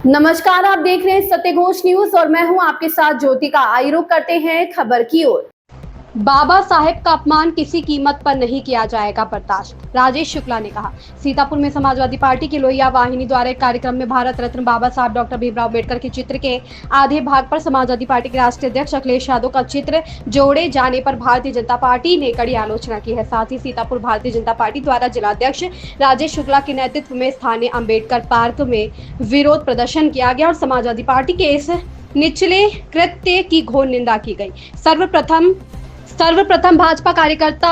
नमस्कार, आप देख रहे हैं सत्यघोष न्यूज और मैं हूं आपके साथ ज्योतिका। आइए रुक करते हैं खबर की ओर। बाबा साहेब का अपमान किसी कीमत पर नहीं किया जाएगा बर्दाश्त, राजेश शुक्ला ने कहा। सीतापुर में समाजवादी पार्टी की लोहिया वाहिनी द्वारा एक कार्यक्रम में भारत रत्न बाबा साहब डॉक्टर भीमराव अम्बेडकर के चित्र के आधे भाग पर समाजवादी पार्टी के राष्ट्रीय अध्यक्ष अखिलेश यादव का चित्र जोड़े जाने पर भारतीय जनता पार्टी ने कड़ी आलोचना की है। साथ ही सीतापुर भारतीय जनता पार्टी द्वारा जिलाध्यक्ष राजेश शुक्ला के नेतृत्व में स्थानीय अम्बेडकर पार्क में विरोध प्रदर्शन किया गया और समाजवादी पार्टी के इस निचले कृत्य की घोर निंदा की गई। सर्वप्रथम भाजपा कार्यकर्ता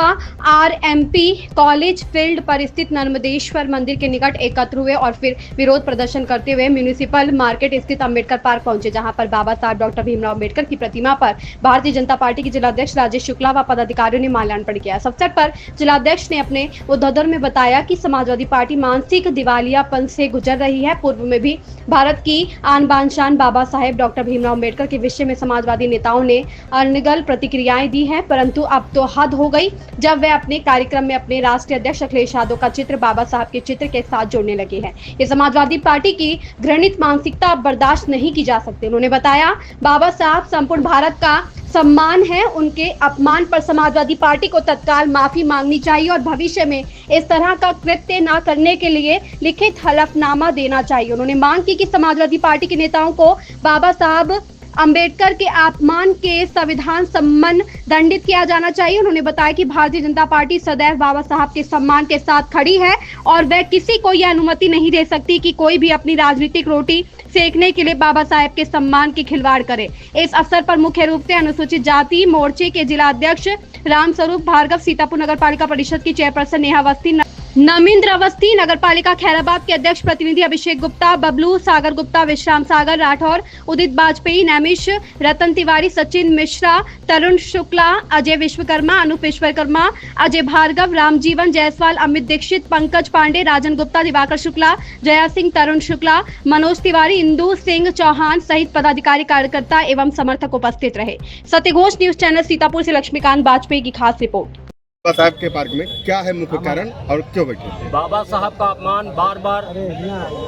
आरएमपी कॉलेज फील्ड पर स्थित नर्मदेश्वर मंदिर के निकट एकत्र हुए और फिर विरोध प्रदर्शन करते हुए म्यूनिसिपल मार्केट स्थित अम्बेडकर पार्क पहुंचे, जहां पर बाबा साहब डॉक्टर भीमराव अम्बेडकर की प्रतिमा पर भारतीय जनता पार्टी के जिलाध्यक्ष राजेश शुक्ला व पदाधिकारियों ने माल्यार्पण किया। इस अवसर पर जिलाध्यक्ष ने अपने उद्बोधन में बताया कि समाजवादी पार्टी मानसिक दिवालियापन से गुजर रही है। पूर्व में भी भारत की आन बान शान बाबा साहेब डॉक्टर भीमराव अम्बेडकर के विषय में समाजवादी नेताओं ने अनर्गल प्रतिक्रियाएं दी हैं, परंतु अब तो हद हो गई जब वे अपने कार्यक्रम में अपने राष्ट्रीय अध्यक्ष अखिलेश यादव का चित्र बाबा साहब के चित्र के साथ जोड़ने लगे हैं। ये समाजवादी पार्टी की घृणित मानसिकता अब बर्दाश्त नहीं की जा सकती। उन्होंने बताया, बाबा साहब संपूर्ण भारत का सम्मान है, उनके अपमान पर समाजवादी पार्टी को तत्काल माफी मांगनी चाहिए और भविष्य में इस तरह का कृत्य न करने के लिए लिखित हलफनामा देना चाहिए। उन्होंने मांग की कि समाजवादी पार्टी के नेताओं को बाबा साहब अंबेडकर के अपमान के संविधान सम्मान दंडित किया जाना चाहिए। उन्होंने बताया कि भारतीय जनता पार्टी सदैव बाबा साहब के सम्मान के साथ खड़ी है और वह किसी को यह अनुमति नहीं दे सकती कि कोई भी अपनी राजनीतिक रोटी सेकने के लिए बाबा साहेब के सम्मान की खिलवाड़ करे। इस अवसर पर मुख्य रूप से अनुसूचित जाति मोर्चे के जिलाध्यक्ष रामस्वरूप भार्गव, सीतापुर नगर पालिका परिषद की चेयरपर्सन नेहा अवस्थी, नमिंद्र अवस्थी, नगर पालिका खैराबाद के अध्यक्ष प्रतिनिधि अभिषेक गुप्ता, बबलू सागर गुप्ता, विश्राम सागर राठौर, उदित बाजपेयी, नैमिष, रतन तिवारी, सचिन मिश्रा, तरुण शुक्ला, अजय विश्वकर्मा, अनुप विश्वकर्मा, अजय भार्गव, रामजीवन जायसवाल, अमित दीक्षित, पंकज पांडे, राजन गुप्ता, दिवाकर शुक्ला, जया सिंह, तरुण शुक्ला, मनोज तिवारी, इंदु सिंह चौहान सहित पदाधिकारी, कार्यकर्ता एवं समर्थक उपस्थित रहे। सत्यघोष न्यूज चैनल सीतापुर से लक्ष्मीकांत बाजपेयी की खास रिपोर्ट। बाबा साहब के पार्क में क्या है मुख्य कारण और क्यों बैठे? बाबा साहब का अपमान बार बार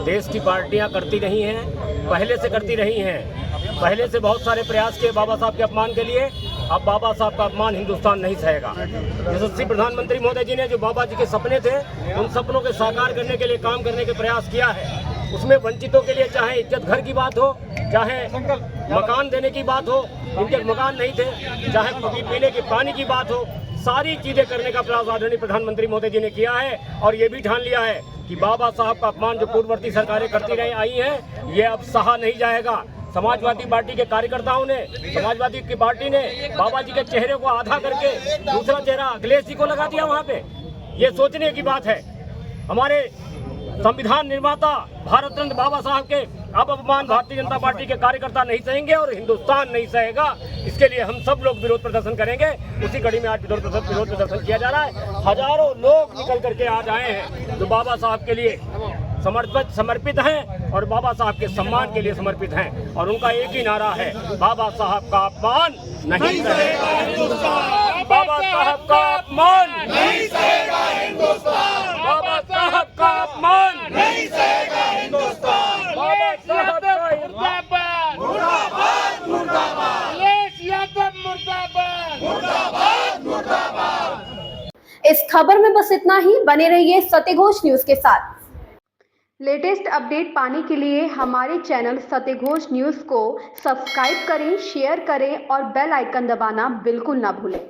देश की पार्टियां करती रही हैं, पहले से करती रही हैं। पहले से बहुत सारे प्रयास किए बाबा साहब के अपमान के लिए। अब बाबा साहब का अपमान हिंदुस्तान नहीं सहेगा। यशस्वी प्रधानमंत्री महोदय जी ने जो बाबा जी के सपने थे, उन सपनों के साकार करने के लिए काम करने के प्रयास किया है। उसमें वंचितों के लिए चाहे इज्जत घर की बात हो, चाहे मकान देने की बात हो, इनके मकान नहीं थे, चाहे पीने के पानी की बात हो, सारी चीजें करने का प्रयास आदरणीय प्रधानमंत्री महोदय जी ने किया है और ये भी ठान लिया है कि बाबा साहब का अपमान जो पूर्ववर्ती सरकारें करती रही आई हैं, ये अब सहा नहीं जाएगा। समाजवादी पार्टी के कार्यकर्ताओं ने, समाजवादी की पार्टी ने बाबा जी के चेहरे को आधा करके दूसरा चेहरा अखिलेश जी को लगा दिया वहाँ पे। ये सोचने की बात है। हमारे संविधान निर्माता भारत रत्न बाबा साहब के अब अपमान भारतीय जनता पार्टी के कार्यकर्ता नहीं सहेंगे और हिंदुस्तान नहीं सहेगा। इसके लिए हम सब लोग विरोध प्रदर्शन करेंगे। उसी कड़ी में आज विरोध प्रदर्शन किया जा रहा है। हजारों लोग निकल करके आज आए हैं जो बाबा साहब के लिए समर्पित हैं और बाबा साहब के सम्मान के लिए समर्पित हैं और उनका एक ही नारा है, बाबा साहब का अपमान नहीं सहेगा हिंदुस्तान। बाबा साहब का अपमान नहीं सहेगा हिंदुस्तान। बाबा साहब का अपमान नहीं सहेगा हिंदुस्तान। बाबा साहब का मुर्दाबाद मुर्दाबाद मुर्दाबाद। अखिलेश यादव मुर्दाबाद मुर्दाबाद मुर्दाबाद। इस खबर में बस इतना ही। बने रहिए सत्यघोष न्यूज के साथ। लेटेस्ट अपडेट पाने के लिए हमारे चैनल सत्यघोष न्यूज को सब्सक्राइब करें, शेयर करें और बेल आइकन दबाना बिल्कुल ना भूलें।